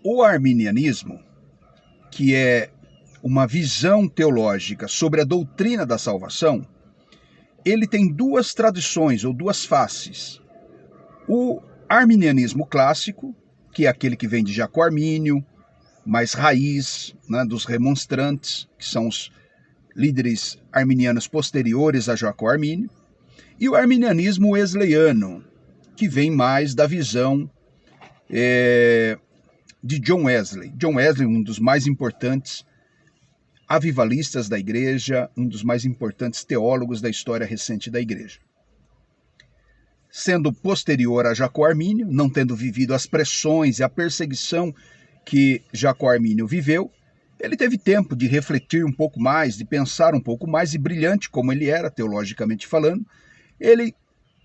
O arminianismo, que é uma visão teológica sobre a doutrina da salvação, ele tem duas tradições ou duas faces. O arminianismo clássico, que é aquele que vem de Jacó Armínio, mais raiz, né, dos remonstrantes, que são os líderes arminianos posteriores a Jacó Armínio, e o arminianismo wesleyano, que vem mais da visão de John Wesley. John Wesley, um dos mais importantes avivalistas da igreja, um dos mais importantes teólogos da história recente da igreja. Sendo posterior a Jacó Armínio, não tendo vivido as pressões e a perseguição que Jacó Armínio viveu, ele teve tempo de refletir um pouco mais, de pensar um pouco mais, e brilhante como ele era, teologicamente falando, ele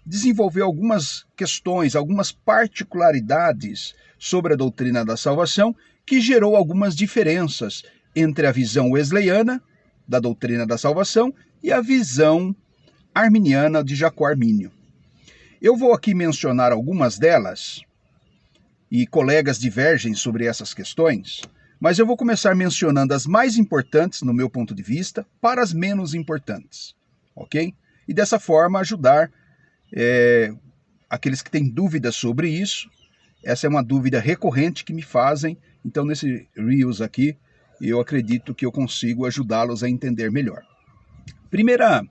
desenvolveu algumas questões, algumas particularidades sobre a doutrina da salvação, que gerou algumas diferenças entre a visão wesleyana da doutrina da salvação e a visão arminiana de Jacó Armínio. Eu vou aqui mencionar algumas delas, e colegas divergem sobre essas questões, mas eu vou começar mencionando as mais importantes, no meu ponto de vista, para as menos importantes, ok? E dessa forma ajudar aqueles que têm dúvidas sobre isso. Essa é uma dúvida recorrente que me fazem, então nesse Reels aqui, eu acredito que eu consigo ajudá-los a entender melhor. Primeira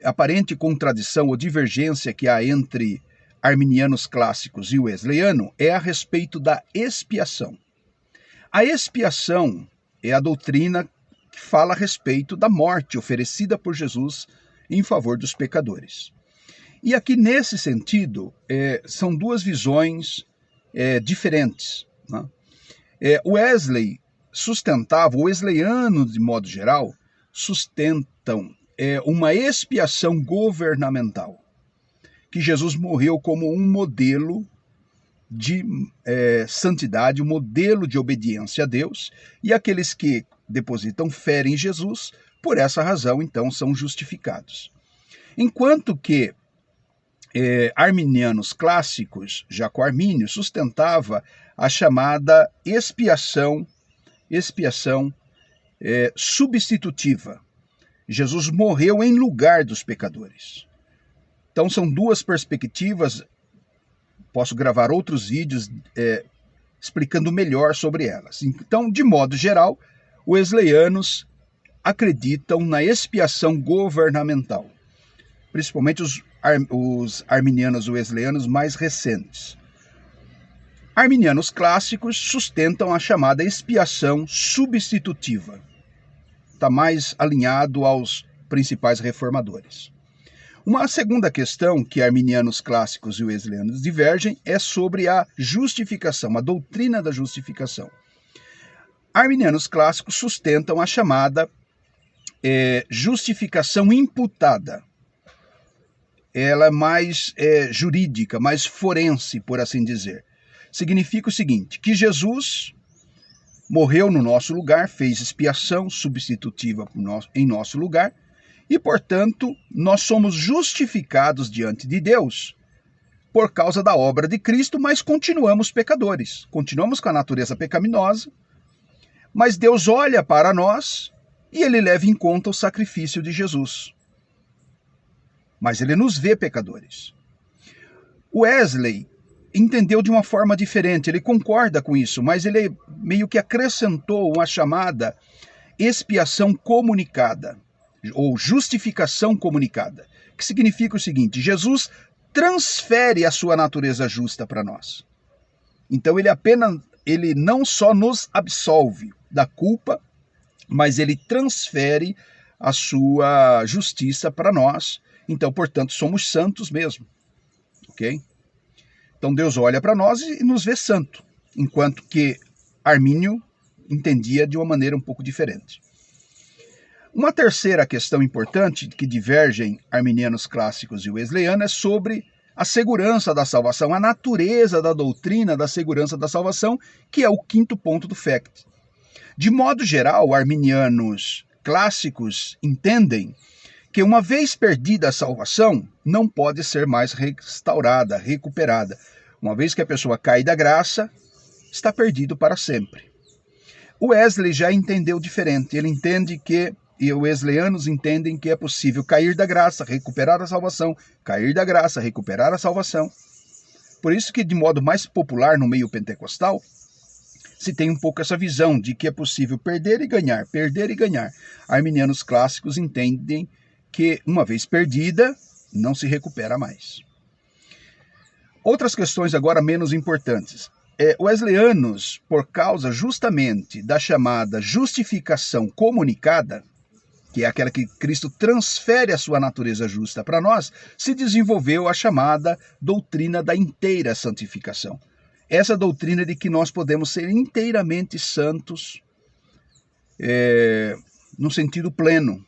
aparente contradição ou divergência que há entre arminianos clássicos e wesleyano é a respeito da expiação. A expiação é a doutrina que fala a respeito da morte oferecida por Jesus em favor dos pecadores. E aqui, nesse sentido, são duas visões diferentes, né? Wesley sustentava, o wesleyano, de modo geral, sustentam uma expiação governamental, que Jesus morreu como um modelo de santidade, um modelo de obediência a Deus, e aqueles que depositam fé em Jesus, por essa razão, então, são justificados. Enquanto que arminianos clássicos, Jacó Armínio, sustentava a chamada expiação substitutiva. Jesus morreu em lugar dos pecadores. Então são duas perspectivas, posso gravar outros vídeos explicando melhor sobre elas. Então, de modo geral, os wesleyanos acreditam na expiação governamental, principalmente os arminianos wesleyanos mais recentes. Arminianos clássicos sustentam a chamada expiação substitutiva. Está mais alinhado aos principais reformadores. Uma segunda questão que arminianos clássicos e wesleyanos divergem é sobre a justificação, a doutrina da justificação. Arminianos clássicos sustentam a chamada justificação imputada. Ela é mais jurídica, mais forense, por assim dizer. Significa o seguinte, que Jesus morreu no nosso lugar, fez expiação substitutiva em nosso lugar, e, portanto, nós somos justificados diante de Deus por causa da obra de Cristo, mas continuamos pecadores, continuamos com a natureza pecaminosa, mas Deus olha para nós e ele leva em conta o sacrifício de Jesus. Mas ele nos vê pecadores. Wesley entendeu de uma forma diferente, ele concorda com isso, mas ele meio que acrescentou uma chamada expiação comunicada, ou justificação comunicada, que significa o seguinte: Jesus transfere a sua natureza justa para nós. Então ele não só nos absolve da culpa, mas ele transfere a sua justiça para nós. Então, portanto, somos santos mesmo, ok? Então Deus olha para nós e nos vê santo, enquanto que Armínio entendia de uma maneira um pouco diferente. Uma terceira questão importante que divergem arminianos clássicos e wesleyanos é sobre a segurança da salvação, a natureza da doutrina da segurança da salvação, que é o quinto ponto do FACT. De modo geral, arminianos clássicos entendem que uma vez perdida a salvação, não pode ser mais restaurada, recuperada. Uma vez que a pessoa cai da graça, está perdido para sempre. O Wesley já entendeu diferente. Ele entende que, e os wesleyanos entendem que é possível cair da graça, recuperar a salvação, cair da graça, recuperar a salvação. Por isso que, de modo mais popular no meio pentecostal, se tem um pouco essa visão de que é possível perder e ganhar, perder e ganhar. Arminianos clássicos entendem que, uma vez perdida, não se recupera mais. Outras questões agora menos importantes. Wesleyanos, por causa justamente da chamada justificação comunicada, que é aquela que Cristo transfere a sua natureza justa para nós, se desenvolveu a chamada doutrina da inteira santificação. Essa doutrina de que nós podemos ser inteiramente santos no sentido pleno,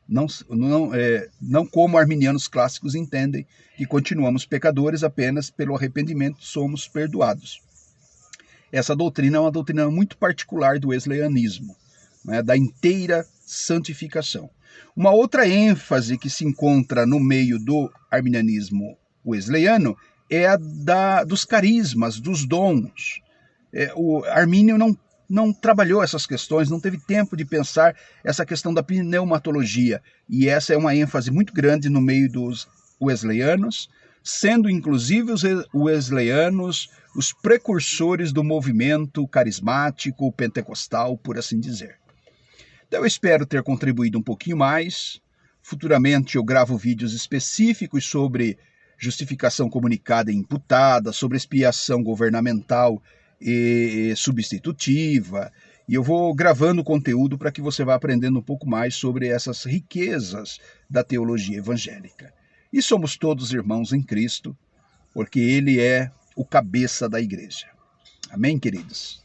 não como arminianos clássicos entendem, que continuamos pecadores apenas pelo arrependimento somos perdoados. Essa doutrina é uma doutrina muito particular do wesleyanismo, né, da inteira santificação. Uma outra ênfase que se encontra no meio do arminianismo wesleyano é a dos carismas, dos dons. O Armínio não trabalhou essas questões, não teve tempo de pensar essa questão da pneumatologia, e essa é uma ênfase muito grande no meio dos wesleyanos, sendo inclusive os wesleyanos os precursores do movimento carismático, pentecostal, por assim dizer. Então eu espero ter contribuído um pouquinho mais. Futuramente eu gravo vídeos específicos sobre justificação comunicada e imputada, sobre expiação governamental e substitutiva, e eu vou gravando conteúdo para que você vá aprendendo um pouco mais sobre essas riquezas da teologia evangélica. E somos todos irmãos em Cristo, porque Ele é o cabeça da igreja. Amém, queridos?